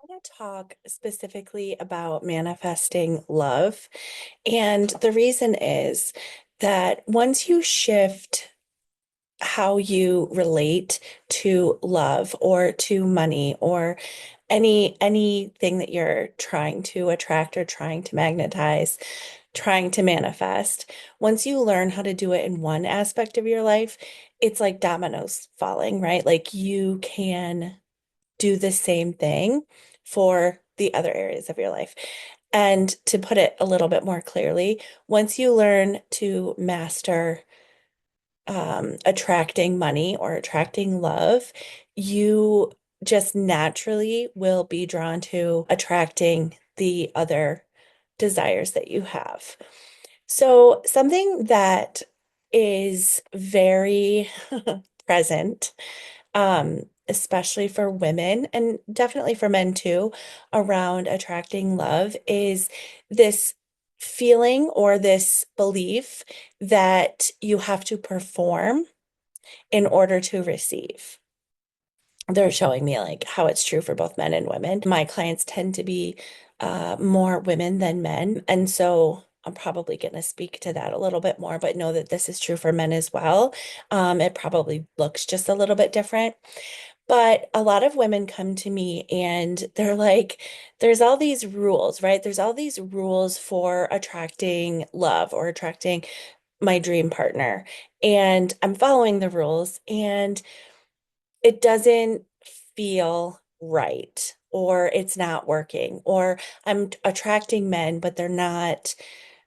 Want to talk specifically about manifesting love. And the reason is that once you shift how you relate to love or to money or anything that you're trying to attract or trying to magnetize, trying to manifest, once you learn how to do it in one aspect of your life, it's like dominoes falling, right? Like you can do the same thing for the other areas of your life. And to put it a little bit more clearly, once you learn to master attracting money or attracting love, you just naturally will be drawn to attracting the other desires that you have. So, something that is very present, especially for women and definitely for men too, around attracting love is this feeling or this belief that you have to perform in order to receive. They're showing me like how it's true for both men and women. My clients tend to be more women than men. And so I'm probably going to speak to that a little bit more, but know that this is true for men as well. It probably looks just a little bit different. But a lot of women come to me and they're like, there's all these rules, right? There's all these rules for attracting love or attracting my dream partner. And I'm following the rules and it doesn't feel right, or it's not working, or I'm attracting men, but they're not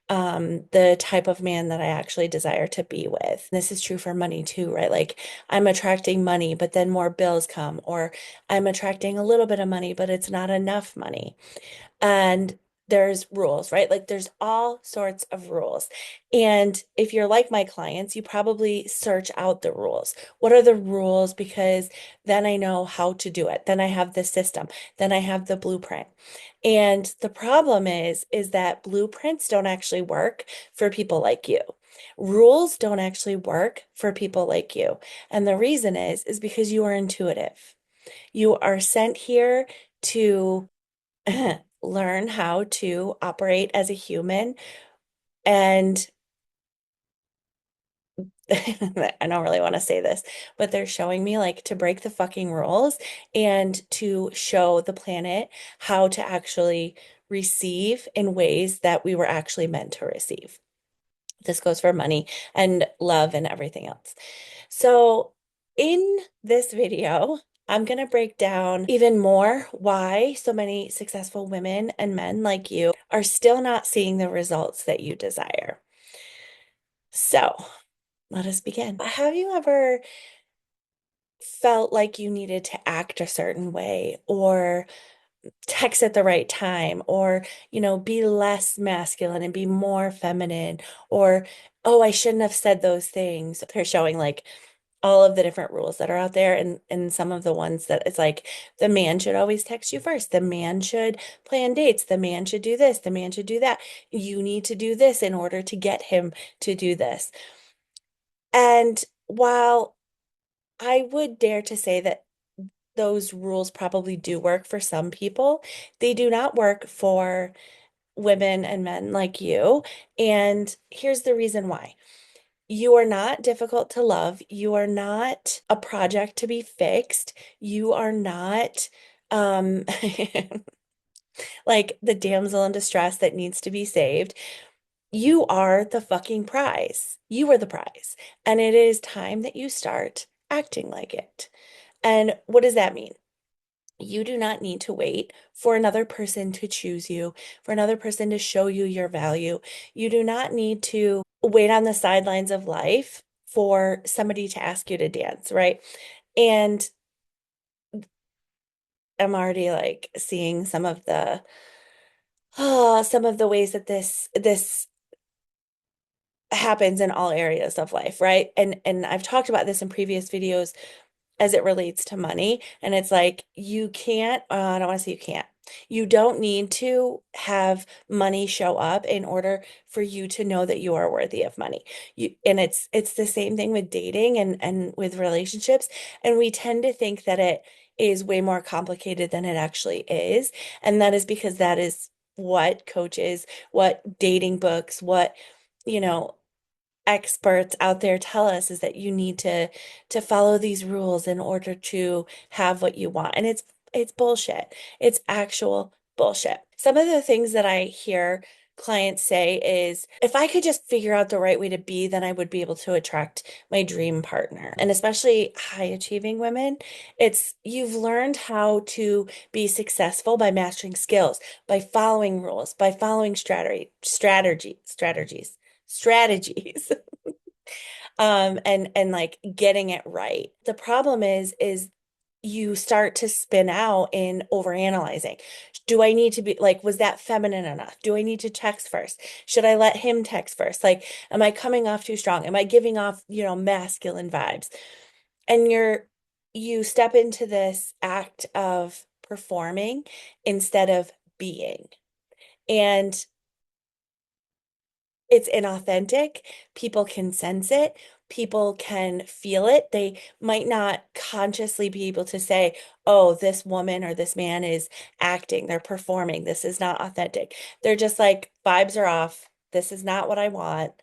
the type of man that I actually desire to be with. This is true for money too, right? Like I'm attracting money, but then more bills come, or I'm attracting a little bit of money, but it's not enough money. And there's rules, right? Like there's all sorts of rules. And if you're like my clients, you probably search out the rules. What are the rules? Because then I know how to do it. Then I have the system. Then I have the blueprint. And the problem is that blueprints don't actually work for people like you. Rules don't actually work for people like you. And the reason is because you are intuitive. You are sent here to learn how to operate as a human. And I don't really want to say this, but they're showing me like to break the fucking rules and to show the planet how to actually receive in ways that we were actually meant to receive. This goes for money and love and everything else. So, in this video, I'm going to break down even more why so many successful women and men like you are still not seeing the results that you desire. So, let us begin. Have you ever felt like you needed to act a certain way or text at the right time or, be less masculine and be more feminine or, oh, I shouldn't have said those things? They're showing like all of the different rules that are out there and some of the ones that it's like the man should always text you first. The man should plan dates. The man should do this. The man should do that. You need to do this in order to get him to do this. And while I would dare to say that those rules probably do work for some people, they do not work for women and men like you. And here's the reason why. You are not difficult to love. You are not a project to be fixed. You are not um like the damsel in distress that needs to be saved. You are the fucking prize. You are the prize. And it is time that you start acting like it. And what does that mean? You do not need to wait for another person to choose you, for another person to show you your value. You do not need to wait on the sidelines of life for somebody to ask you to dance, right? And I'm already like seeing some of the ways that this happens in all areas of life, right? And I've talked about this in previous videos as it relates to money. And it's like, you can't, I don't want to say you can't. You don't need to have money show up in order for you to know that you are worthy of money. And it's the same thing with dating and with relationships. And we tend to think that is way more complicated than it actually is. And that is because that is what coaches, what dating books, what, you know, experts out there tell us is that you need to follow these rules in order to have what you want. And it's bullshit. It's actual bullshit. Some of the things that I hear clients say is if I could just figure out the right way to be, then I would be able to attract my dream partner. And especially high achieving women, it's you've learned how to be successful by mastering skills, by following rules, by following strategies and like getting it right. The problem is you start to spin out in overanalyzing. Do I need to be like, was that feminine enough? Do I need to text first? Should I let him text first? Like, am I coming off too strong? Am I giving off, masculine vibes? And you step into this act of performing instead of being. And it's inauthentic. People can sense it. People can feel it. They might not consciously be able to say, oh, this woman or this man is acting, they're performing. This is not authentic. They're just like, vibes are off. This is not what I want.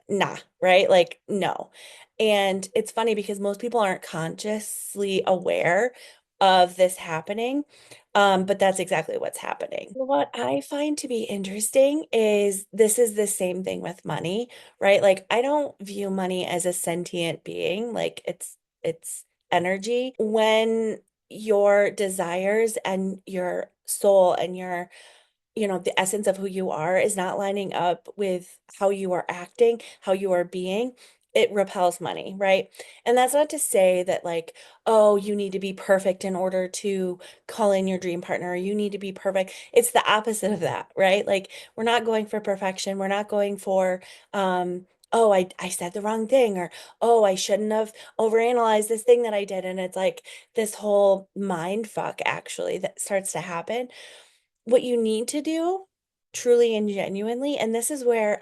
Nah, right? Like, no. And it's funny because most people aren't consciously aware of this happening. But that's exactly what's happening. What I find to be interesting is this is the same thing with money, right? Like, I don't view money as a sentient being, like it's energy. When your desires and your soul and your the essence of who you are is not lining up with how you are acting, how you are being, it repels money, right? And that's not to say that, like, oh, you need to be perfect in order to call in your dream partner, or you need to be perfect. It's the opposite of that, right? Like, we're not going for perfection. We're not going for, oh, I said the wrong thing, or oh, I shouldn't have overanalyzed this thing that I did. And it's like this whole mind fuck actually that starts to happen. What you need to do truly and genuinely, and this is where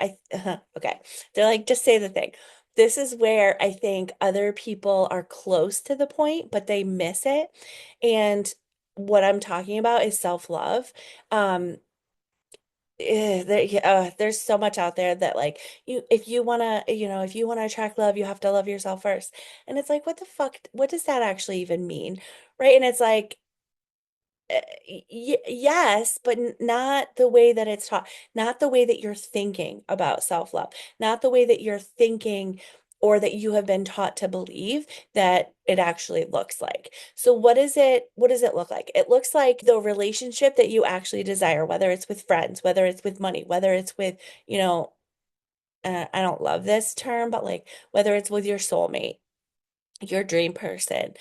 okay, they're like, just say the thing. This is where I think other people are close to the point, but they miss it. And what I'm talking about is self-love. Um, there's so much out there that like if you want to, if you want to attract love, you have to love yourself first. And it's like, what the fuck? What does that actually even mean? Right? And it's like, yes, but not the way that it's taught, not the way that you're thinking about self-love, not the way that you're thinking or that you have been taught to believe that it actually looks like. So what does it look like? It looks like the relationship that you actually desire, whether it's with friends, whether it's with money, whether it's with, you know, I don't love this term, but like whether it's with your soulmate, your dream person.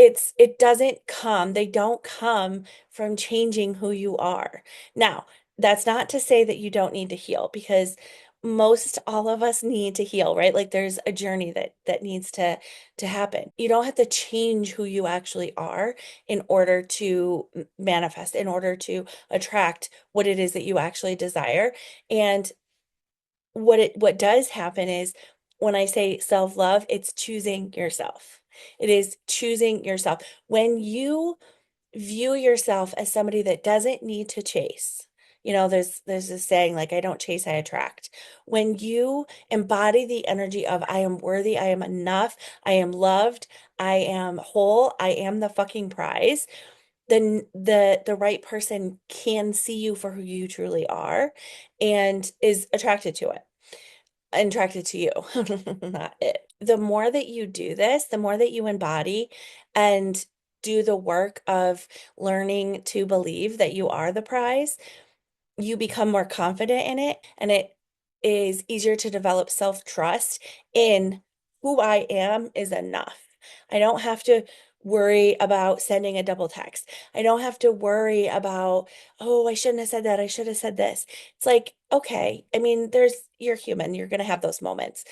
It doesn't come, they don't come from changing who you are. Now, that's not to say that you don't need to heal because most all of us need to heal, right? Like there's a journey that needs to happen. You don't have to change who you actually are in order to manifest, in order to attract what it is that you actually desire. And what does happen is when I say self-love, it's choosing yourself. It is choosing yourself. When you view yourself as somebody that doesn't need to chase. There's this saying like I don't chase, I attract. When you embody the energy of I am worthy, I am enough, I am loved, I am whole, I am the fucking prize, then the right person can see you for who you truly are and is attracted to you, not it. The more that you do this, the more that you embody and do the work of learning to believe that you are the prize, you become more confident in it, and it is easier to develop self-trust in who I am is enough. I don't have to worry about sending a double text. I don't have to worry about, oh, I shouldn't have said that. I should have said this. It's like, okay, I mean, you're human. You're going to have those moments,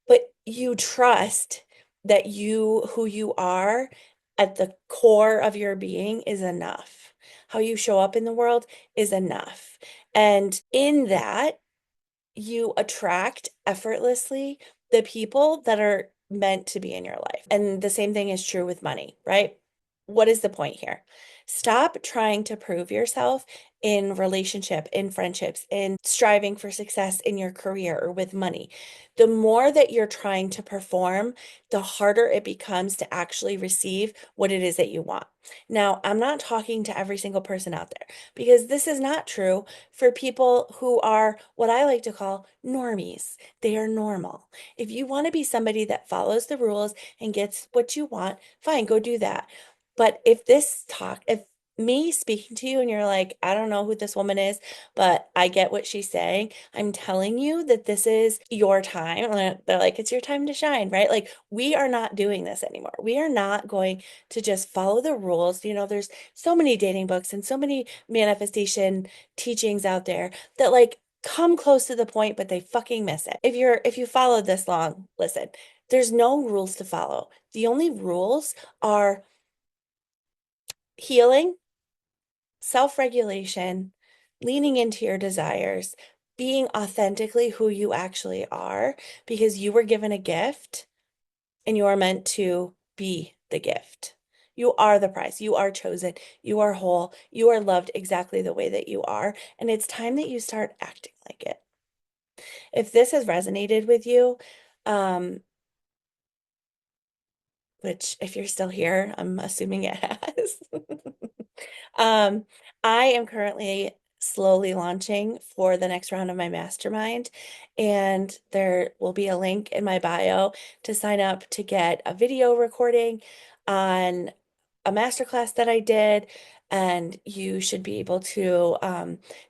but you trust that who you are at the core of your being is enough. How you show up in the world is enough. And in that, you attract effortlessly the people that are meant to be in your life. And the same thing is true with money, right? what is the point here? Stop trying to prove yourself in relationship, in friendships, in striving for success in your career or with money. The more that you're trying to perform, the harder it becomes to actually receive what it is that you want. Now, I'm not talking to every single person out there because this is not true for people who are what I like to call normies. They are normal. If you want to be somebody that follows the rules and gets what you want, fine, go do that. But if me speaking to you and you're like, I don't know who this woman is, but I get what she's saying, I'm telling you that this is your time. And they're like, it's your time to shine, right? Like, we are not doing this anymore. We are not going to just follow the rules. There's so many dating books and so many manifestation teachings out there that like come close to the point, but they fucking miss it. If you followed this long, listen, there's no rules to follow. The only rules are healing, self-regulation, leaning into your desires, being authentically who you actually are because you were given a gift and you are meant to be the gift. You are the prize. You are chosen. You are whole. You are loved exactly the way that you are. And it's time that you start acting like it. If this has resonated with you, um, which if you're still here, I'm assuming it has. Um, I am currently slowly launching for the next round of my mastermind, and there will be a link in my bio to sign up to get a video recording on a masterclass that I did. And you should be able to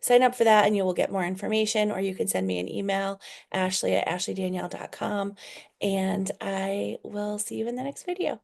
sign up for that, and you will get more information, or you can send me an email, Ashley@ashleydanielle.com, and I will see you in the next video.